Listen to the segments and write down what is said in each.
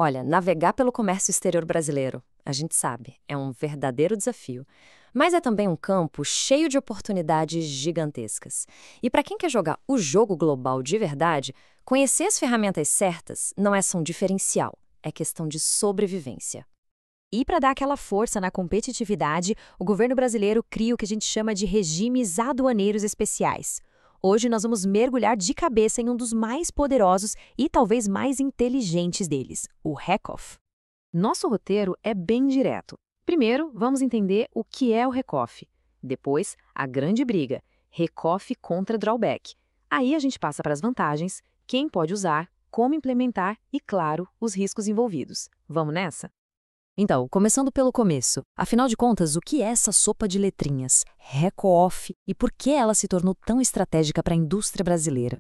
Olha, navegar pelo comércio exterior brasileiro, a gente sabe, é um verdadeiro desafio. Mas é também um campo cheio de oportunidades gigantescas. E para quem quer jogar o jogo global de verdade, conhecer as ferramentas certas não é só um diferencial, é questão de sobrevivência. E para dar aquela força na competitividade, o governo brasileiro cria o que a gente chama de regimes aduaneiros especiais. Hoje nós vamos mergulhar de cabeça em um dos mais poderosos e talvez mais inteligentes deles, o RECOF. Nosso roteiro é bem direto. Primeiro, vamos entender o que é o RECOF. Depois, a grande briga, RECOF contra drawback. Aí a gente passa para as vantagens, quem pode usar, como implementar e, claro, os riscos envolvidos. Vamos nessa? Então, começando pelo começo, afinal de contas, o que é essa sopa de letrinhas, RECOF, e por que ela se tornou tão estratégica para a indústria brasileira?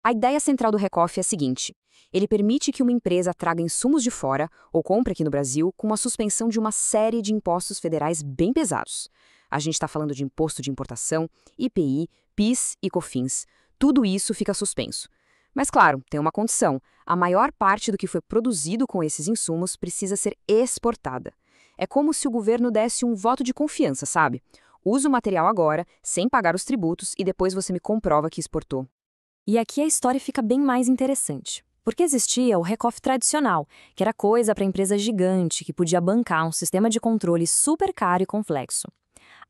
A ideia central do RECOF é a seguinte: ele permite que uma empresa traga insumos de fora ou compre aqui no Brasil com a suspensão de uma série de impostos federais bem pesados. A gente está falando de imposto de importação, IPI, PIS e COFINS. Tudo isso fica suspenso. Mas, claro, tem uma condição: a maior parte do que foi produzido com esses insumos precisa ser exportada. É como se o governo desse um voto de confiança, sabe? Usa o material agora, sem pagar os tributos, e depois você me comprova que exportou. E aqui a história fica bem mais interessante. Porque existia o RECOF tradicional, que era coisa para empresa gigante que podia bancar um sistema de controle super caro e complexo.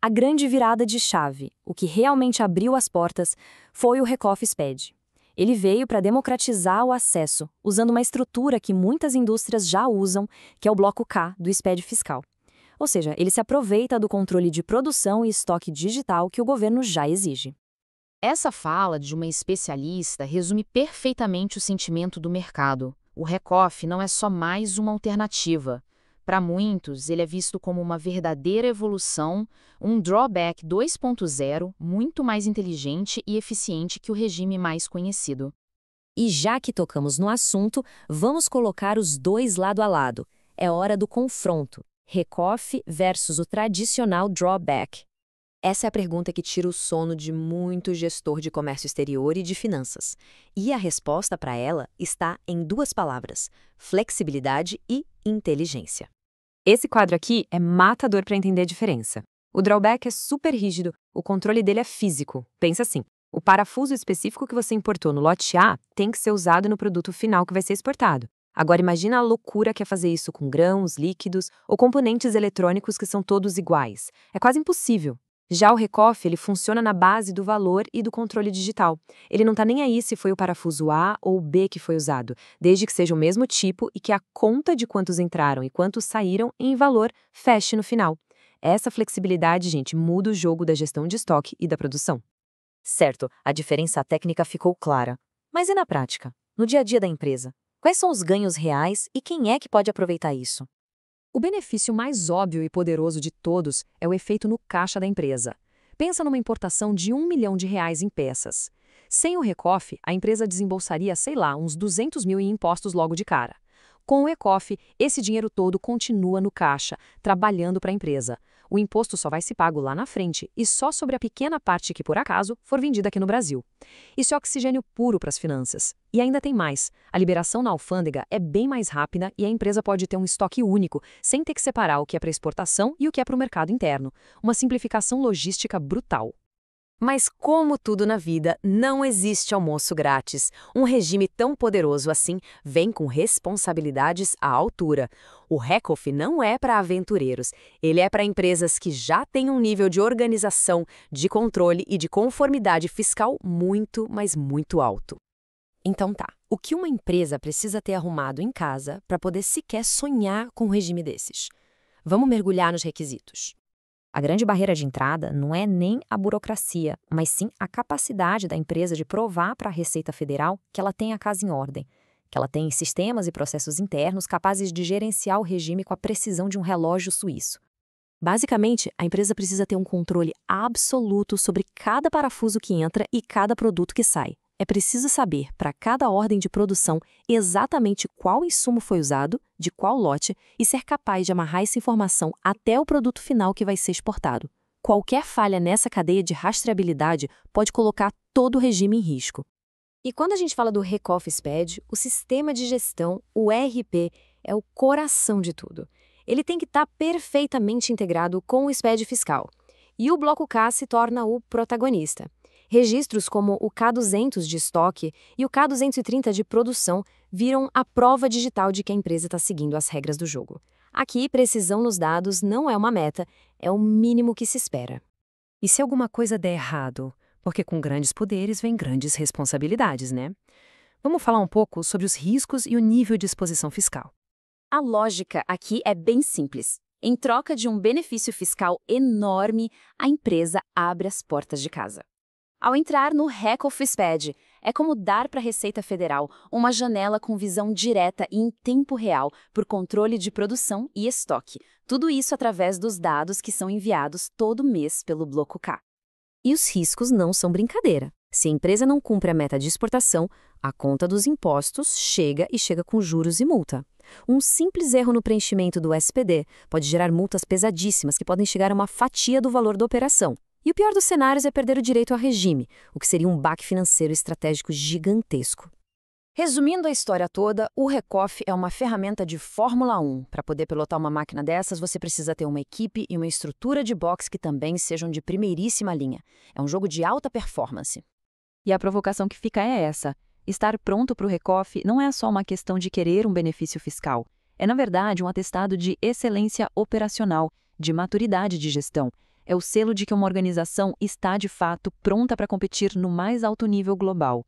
A grande virada de chave, o que realmente abriu as portas, foi o RECOF SPED. Ele veio para democratizar o acesso, usando uma estrutura que muitas indústrias já usam, que é o bloco K do SPED fiscal. Ou seja, ele se aproveita do controle de produção e estoque digital que o governo já exige. Essa fala de uma especialista resume perfeitamente o sentimento do mercado. O RECOF não é só mais uma alternativa. Para muitos, ele é visto como uma verdadeira evolução, um drawback 2.0 muito mais inteligente e eficiente que o regime mais conhecido. E já que tocamos no assunto, vamos colocar os dois lado a lado. É hora do confronto. RECOF versus o tradicional drawback. Essa é a pergunta que tira o sono de muito gestor de comércio exterior e de finanças. E a resposta para ela está em duas palavras: flexibilidade e inteligência. Esse quadro aqui é matador para entender a diferença. O drawback é super rígido, o controle dele é físico. Pensa assim, o parafuso específico que você importou no lote A tem que ser usado no produto final que vai ser exportado. Agora imagina a loucura que é fazer isso com grãos, líquidos ou componentes eletrônicos que são todos iguais. É quase impossível. Já o RECOF, ele funciona na base do valor e do controle digital. Ele não está nem aí se foi o parafuso A ou B que foi usado, desde que seja o mesmo tipo e que a conta de quantos entraram e quantos saíram em valor feche no final. Essa flexibilidade, gente, muda o jogo da gestão de estoque e da produção. Certo, a diferença técnica ficou clara. Mas e na prática? No dia a dia da empresa? Quais são os ganhos reais e quem é que pode aproveitar isso? O benefício mais óbvio e poderoso de todos é o efeito no caixa da empresa. Pensa numa importação de R$ 1 milhão em peças. Sem o RECOF, a empresa desembolsaria, sei lá, uns 200 mil em impostos logo de cara. Com o ECOF, esse dinheiro todo continua no caixa, trabalhando para a empresa. O imposto só vai ser pago lá na frente e só sobre a pequena parte que, por acaso, for vendida aqui no Brasil. Isso é oxigênio puro para as finanças. E ainda tem mais. A liberação na alfândega é bem mais rápida e a empresa pode ter um estoque único, sem ter que separar o que é para exportação e o que é para o mercado interno. Uma simplificação logística brutal. Mas como tudo na vida, não existe almoço grátis. Um regime tão poderoso assim vem com responsabilidades à altura. O RECOF não é para aventureiros, ele é para empresas que já têm um nível de organização, de controle e de conformidade fiscal muito, mas muito alto. Então tá, o que uma empresa precisa ter arrumado em casa para poder sequer sonhar com um regime desses? Vamos mergulhar nos requisitos. A grande barreira de entrada não é nem a burocracia, mas sim a capacidade da empresa de provar para a Receita Federal que ela tem a casa em ordem, que ela tem sistemas e processos internos capazes de gerenciar o regime com a precisão de um relógio suíço. Basicamente, a empresa precisa ter um controle absoluto sobre cada parafuso que entra e cada produto que sai. É preciso saber, para cada ordem de produção, exatamente qual insumo foi usado, de qual lote, e ser capaz de amarrar essa informação até o produto final que vai ser exportado. Qualquer falha nessa cadeia de rastreabilidade pode colocar todo o regime em risco. E quando a gente fala do RECOF SPED, o sistema de gestão, o ERP, É o coração de tudo. Ele tem que estar perfeitamente integrado com o SPED fiscal. E o bloco K se torna o protagonista. Registros como o K200 de estoque e o K230 de produção viram a prova digital de que a empresa está seguindo as regras do jogo. Aqui, precisão nos dados não é uma meta, é o mínimo que se espera. E se alguma coisa der errado? Porque com grandes poderes vem grandes responsabilidades, né? Vamos falar um pouco sobre os riscos e o nível de exposição fiscal. A lógica aqui é bem simples. Em troca de um benefício fiscal enorme, a empresa abre as portas de casa. Ao entrar no RECOFISPED, é como dar para a Receita Federal uma janela com visão direta e em tempo real por controle de produção e estoque. Tudo isso através dos dados que são enviados todo mês pelo Bloco K. E os riscos não são brincadeira. Se a empresa não cumpre a meta de exportação, a conta dos impostos chega com juros e multa. Um simples erro no preenchimento do SPD pode gerar multas pesadíssimas que podem chegar a uma fatia do valor da operação. E o pior dos cenários é perder o direito ao regime, o que seria um baque financeiro estratégico gigantesco. Resumindo a história toda, o RECOF é uma ferramenta de Fórmula 1. Para poder pilotar uma máquina dessas, você precisa ter uma equipe e uma estrutura de boxe que também sejam de primeiríssima linha. É um jogo de alta performance. E a provocação que fica é essa. Estar pronto para o RECOF não é só uma questão de querer um benefício fiscal. É, na verdade, um atestado de excelência operacional, de maturidade de gestão. É o selo de que uma organização está, de fato, pronta para competir no mais alto nível global.